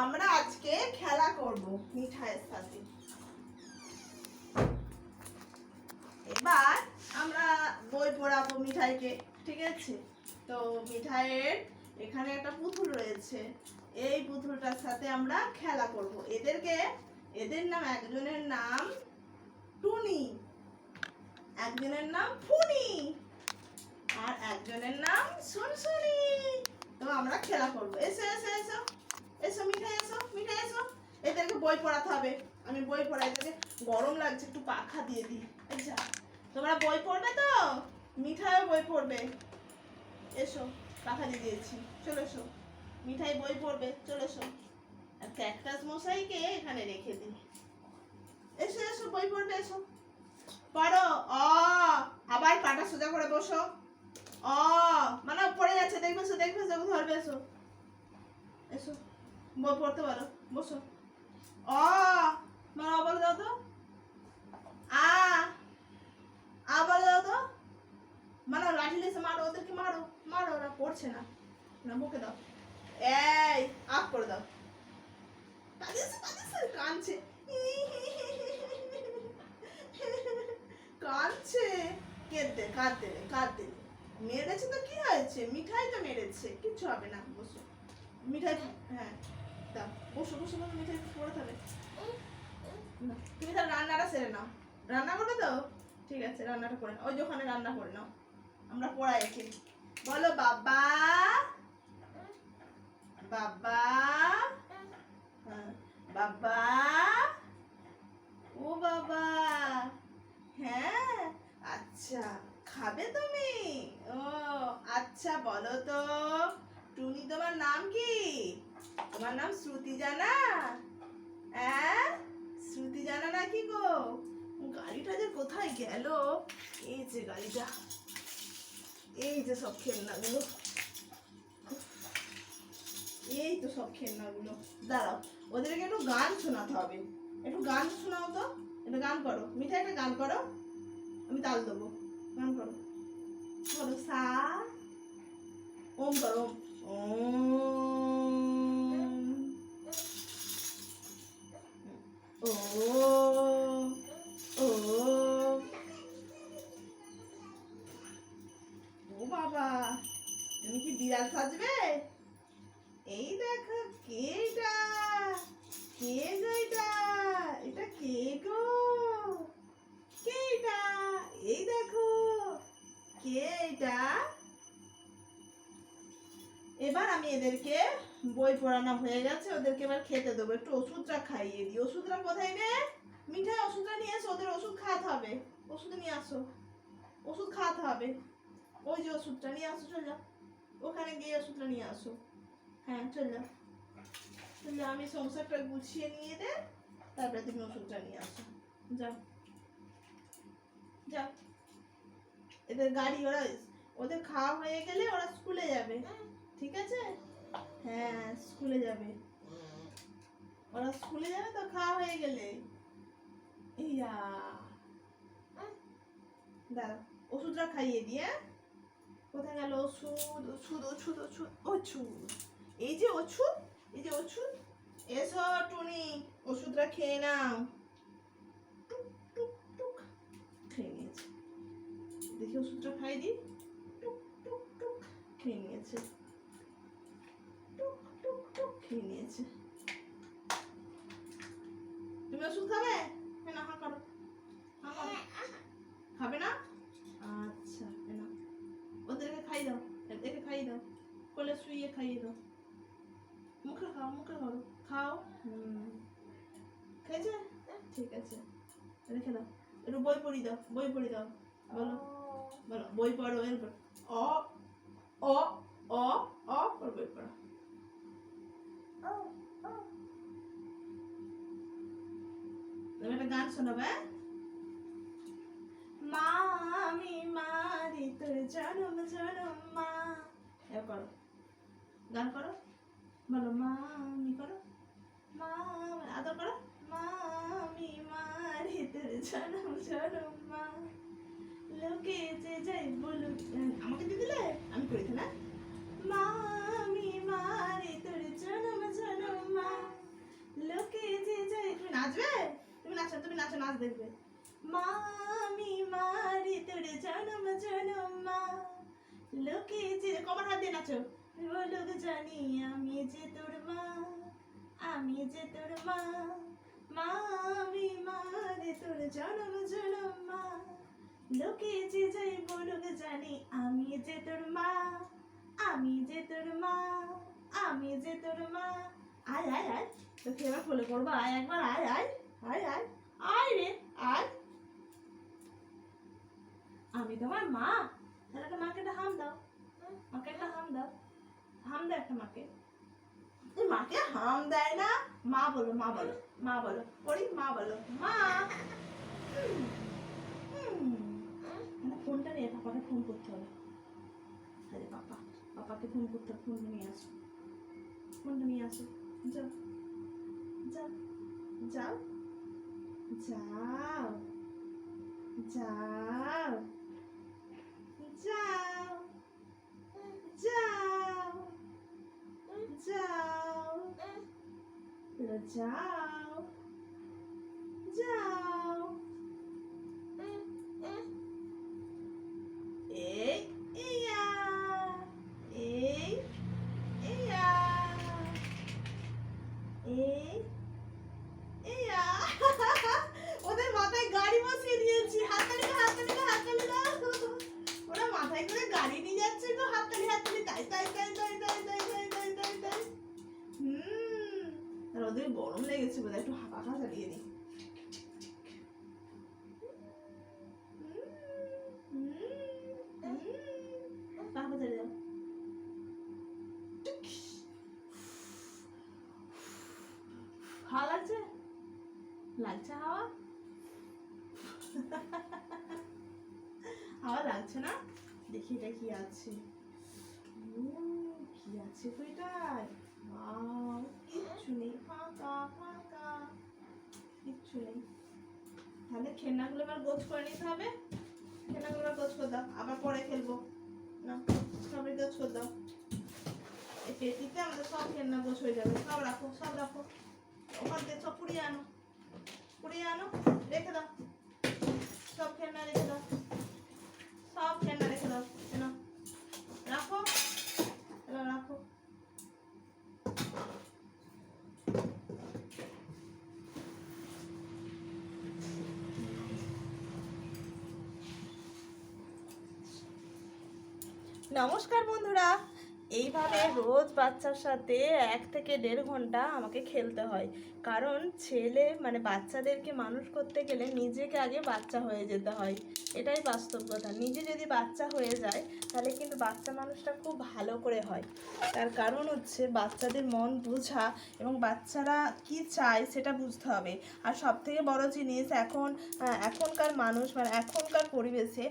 আমরা আজকে খেলা করব মিঠাইয়ের সাথে। এবার আমরা বই পড়াবো মিঠাইকে, ঠিক আছে? তো মিঠাইয়ের এখানে একটা পুতুল রয়েছে, এই পুতুলটার সাথে আমরা খেলা করব। এদের নাম, একজনের নাম টুনি, একজনের নাম ফুনি, আর একজনের নাম সুনসুনি। তো আমরা খেলা করব। এসো এসো এসো এসো মিঠাই, এসো মিঠাই এসো। এদেরকে বই পড়াতে হবে, আমি বই পড়াই। এদেরকে গরম লাগছে, একটু পাখা দিয়ে দিই। আচ্ছা, তোমরা বই পড়বে তো? মিঠাইও বই পড়বে। এসো, পাখা দিয়ে দিয়েছি, চলে এসো। মিঠাই বই পড়বে, চলে এসো। আর ক্যাকটাস মশাইকে এখানে রেখে দিই। এসো এসো, বই পড়বে, এসো পড়ো। আবার পাটা সোজা করে বসো। মানে পড়ে যাচ্ছে, দেখবে এসো, দেখবে এসো, ধরবে। এসো এসো, বই পড়তে পারো, বসো। মানে বলে দাও তো, বলে দাও তো। মানে লাঠি লেসে মারো, ওদেরকে মারো মারো, ওরা পড়ছে না, না মুখে দাও। এই আপ করে দাও। কাঁদছে কাঁদছে, কেঁদে কাঁদতে কাঁদতে। মেরেছে তো কি হয়েছে? মিঠাই তো মেরেছে, কিচ্ছু হবে না, বসো। মিঠাই, হ্যাঁ দাও, বসো বসো বসো। মিঠাই পড়ে থাকবে। তুমি তার রান্নাটা সেরে নাও। রান্না করবে তো? ঠিক আছে, রান্নাটা করে নাও। ওই যে ওখানে রান্না করে নাও, আমরা পড়াই একে। বলো বাবা, বাবা, বাবা, ও বাবা। হ্যাঁ, আচ্ছা, খাবে তুমি? ও আচ্ছা, বলো তো টুনি, তোমার নাম কি? তোমার নাম শ্রুতি জানা? শ্রুতি জানা নাকি গো? গাড়িটা যে কোথায় গেল? এই যে গাড়িটা, এই যে সব খেলনাগুলো, এই তো সব খেলনাগুলো। দাঁড়াও, ওদেরকে একটু গান শোনাতে হবে। একটু গান শোনাও তো, একটা গান করো। মিঠাই একটা গান করো, আমি তাল দেবো। গান করো, বলো সা, ওম করো, ওম, ও, ও, ও বাবা, তুমি কি বিড়াল সাজবে? এই দেখো, কে এটা? কে গো এটা? এটা কে গো? কে এটা? এই দেখো, কে এটা? এবার আমি এদেরকে বই পড়ানো হয়ে গেছে, ওদেরকে এবার খেতে দেবো। একটু ওষুধটা খাইয়ে দিই। ওষুধটা কোথায় রে? মিঠাই, ওষুধটা নিয়ে এসো, ওদের ওষুধ খাওয়াতে হবে। ওষুধ নিয়ে আসো, ওষুধ খাওয়াতে হবে। ওই যে ওষুধটা নিয়ে আসো, চল যাও, ওখানে গিয়ে ওষুধটা নিয়ে আসো। হ্যাঁ চল যাও, চল যাও। আমি সংসারটা গুছিয়ে নিয়ে দে, তারপরে তুমি ওষুধটা নিয়ে আসো। যাও যাও। এদের গাড়ি, ওদের খাওয়া হয়ে গেলে ওরা স্কুলে যাবে, ঠিক আছে? হ্যাঁ স্কুলে যাবে, ওরা স্কুলে যাবে তো খাওয়া হয়ে গেলে। ইয়া, দাঁড়া, ওষুধটা খাইয়ে দিয়ে। কোথায় গেল ওষুধ? ওষুধ ওষুধ ওষুধ ওষুধ, এই যে ওষুধ, এই যে ওষুধ। এসো টুনি, ওষুধটা খেয়ে নাও। টুক টুক টুক, খেয়ে নিয়েছে। দেখি ওষুধটা খাই দি। টুক টুক টুক, খেয়ে নিয়েছে। টুক টুক টুক, খেয়ে নিয়েছে। তুমি ওষুধ খাবে? না, হা করো, হা করো। খাবে না? আচ্ছা, না, ওদেরকে খাই দাও, এদেরকে খাই দাও, কোলে শুইয়ে খাইয়ে দাও। মুখে খাও, মুখে খাও, খাও। খেয়েছে? ঠিক আছে, রেখে দাও। একটু বই পড়ি দাও, বই পড়ি দাও। বলো বলো, বই পড়ো। এরপর অ, অ, অ, অ করে বই পড়ো। তুমি একটা গান শোনাবে? মা আমি মারি তোর জনম জনম মা। এ করো, গান করো, বলো মা আমি, করো মা, আদর করো। মা আমি মারি তোর জনম জনম মা, লোকে যে যাই বলুক। আমাকে দিয়ে দিলে, আমি করি না। মা আমি মারি তোর জনম জনম মা, নাচবে? তুমি নাচো, তুমি নাচো, নাচ দেখবে। মা আমি মারি তোর জনম জনম মা, লোকে যে কমর হাত দিয়ে নাচো। লোক জানি আমি যে তোর মা, আমি যে তোর মা, মা আমি মারি তোর জনম জনম মা, লোকে যে যাই বলুক জানি আমি যে তোর মা, আমি যে তোর মা, আমি যে তোর মা। আয় আয় আয়, তোকে এবার কোলে করবো, আয় একবার, আয় আয় আয় আয় আয় রে আয়। আমি তোমার মা, তাহলে একটা মাকে একটা হাম দাও, মাকে একটা হাম দাও, হাম দাও একটা মাকে। মাকে হাম দেয় না, মা বলো, মা বলো, মা বলো, পড়ি মা বলো, মা। ফোনটা নিয়ে পাপাকে ফোন করতে হবে। আরে পাপা, পাপাকে ফোন করতে হবে, ফোনটা নিয়ে আসো, ফোনটা নিয়ে আসো, যাও যাও যাও যাও যাও যাও যাও যাও যাও যাও। এই ইয়া, এই ইয়া, এই ইয়া। ওদের মাথায় গাড়ি বসিয়ে দিয়েছি, হাততালি দাও, হাততালি দাও, হাততালি দাও। ওরা মাথায় করে গাড়ি নিয়ে যাচ্ছে গো, হাততালি হাততালি, তাই তাই তাই তাই তাই তাই তাই তাই তাই তাই। আর ওদের গরম লেগেছে বোধহয়, একটু পাখা চালিয়ে দিই। পাখা চালিয়ে দাও। হাওয়া লাগছে, লাগছে হাওয়া, হাওয়া লাগছে না? দেখি এটা কি আছে, কি আছে তো এটায়? কিচ্ছু নেই, ফাঁকা ফাঁকা, কিচ্ছু নেই। তাহলে খেলনাগুলো এবার গোছ করে নিতে হবে, খেলনাগুলো এবার গোছ করে দাও, আবার পরে খেলবো না, সবই গোছ করে দাও। এই পেটিতে আমাদের সব খেলনা গোছ হয়ে যাবে, সব রাখো, সব রাখো, ওখান থেকে সব পুড়িয়ে আনো, পুড়িয়ে আনো, রেখে দাও, সব খেলনা রেখে দাও, সব খেলনা রেখে দাও, এনো রাখো, এলো রাখো। নমস্কার বন্ধুরা, এইভাবে রোজ বাচ্চার সাথে 1 থেকে 1.5 ঘন্টা আমাকে খেলতে হয়, কারণ ছেলে মানে বাচ্চাদেরকে মানুষ করতে গেলে নিজেকে আগে বাচ্চা হয়ে যেতে হয়, এটাই বাস্তব কথা। নিজে যদি বাচ্চা হয়ে যায় তাহলে কিন্তু বাচ্চা মানুষটা খুব ভালো করে হয়। তার কারণ হচ্ছে বাচ্চাদের মন বোঝা এবং বাচ্চারা কি চায় সেটা বুঝতে হবে। আর সবথেকে বড় জিনিস, এখনকার মানুষ মানে এখনকার পরিবেশে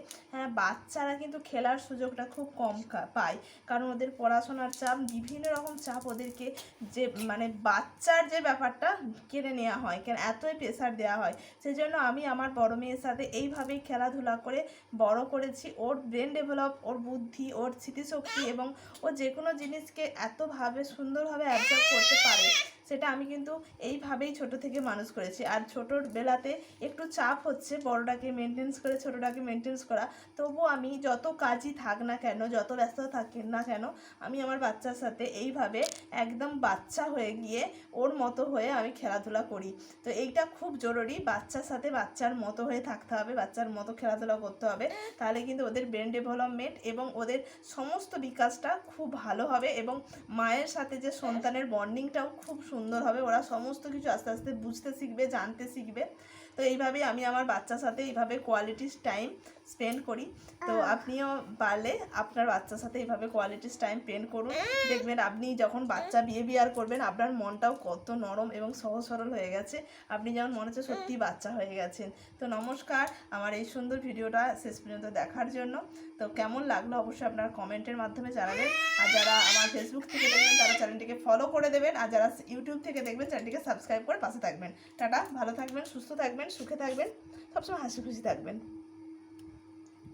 বাচ্চারা কিন্তু খেলার সুযোগটা খুব কম পায়, কারণ ওদের পড়াশোনার চাপ, বিভিন্ন রকম চাপ ওদেরকে, যে মানে বাচ্চার যে ব্যাপারটা কেড়ে নেওয়া হয়, কেন এতই প্রেশার দেওয়া হয়। সেই জন্য আমি আমার বড় মেয়ের সাথে এইভাবেই খেলাধুলা করে বড় করেছি। ওর ব্রেন ডেভেলপ, ওর বুদ্ধি, ওর স্মৃতিশক্তি এবং ও যে কোনো জিনিসকে এতভাবে সুন্দরভাবে অ্যাবজর্ব করতে পারে, সেটা আমি কিন্তু এইভাবেই ছোট থেকে মানুষ করেছি। আর ছোটোর বেলাতে একটু চাপ হচ্ছে বড়টাকে মেনটেন্স করে ছোটোটাকে মেনটেন্স করা, তবু আমি যত কাজই থাক না কেন, যত ব্যস্ত থাকি না কেন, আমি আমার বাচ্চার সাথে এইভাবে একদম বাচ্চা হয়ে গিয়ে ওর মতো হয়ে আমি খেলাধুলা করি। তো এইটা খুব জরুরি, বাচ্চার সাথে বাচ্চার মতো হয়ে থাকতে হবে, বাচ্চার মতো খেলাধুলা করতে হবে, তাহলে কিন্তু ওদের ব্রেন ডেভেলপমেন্ট এবং ওদের সমস্ত বিকাশটা খুব ভালো হবে এবং মায়ের সাথে যে সন্তানের বন্ডিংটাও খুব সুন্দর হবে। ওরা সমস্ত কিছু আস্তে আস্তে বুঝতে শিখবে, জানতে শিখবে। তো এইভাবেই আমি আমার বাচ্চার সাথে এইভাবে কোয়ালিটি টাইম স্পেন্ড করি। তো আপনিও পারলে আপনার বাচ্চার সাথে এইভাবে কোয়ালিটি টাইম স্পেন্ড করুন, দেখবেন আপনি যখন বাচ্চা বিহেভিয়ার করবেন আপনার মনটাও কত নরম এবং সহজ সরল হয়ে গেছে, আপনি যেমন মনে হচ্ছে সত্যিই বাচ্চা হয়ে গেছেন। তো নমস্কার আমার এই সুন্দর ভিডিওটা শেষ পর্যন্ত দেখার জন্য। তো কেমন লাগলো অবশ্যই আপনারা কমেন্টের মাধ্যমে জানাবেন। আর যারা আমার ফেসবুক থেকে দেখবেন তারা চ্যানেলটিকে ফলো করে দেবেন, আর যারা ইউটিউব থেকে দেখবেন চ্যানেলটিকে সাবস্ক্রাইব করে পাশে থাকবেন। টাটা, ভালো থাকবেন, সুস্থ থাকবেন, সুখে থাকবেন, সবসময় হাসি খুশি থাকবেন।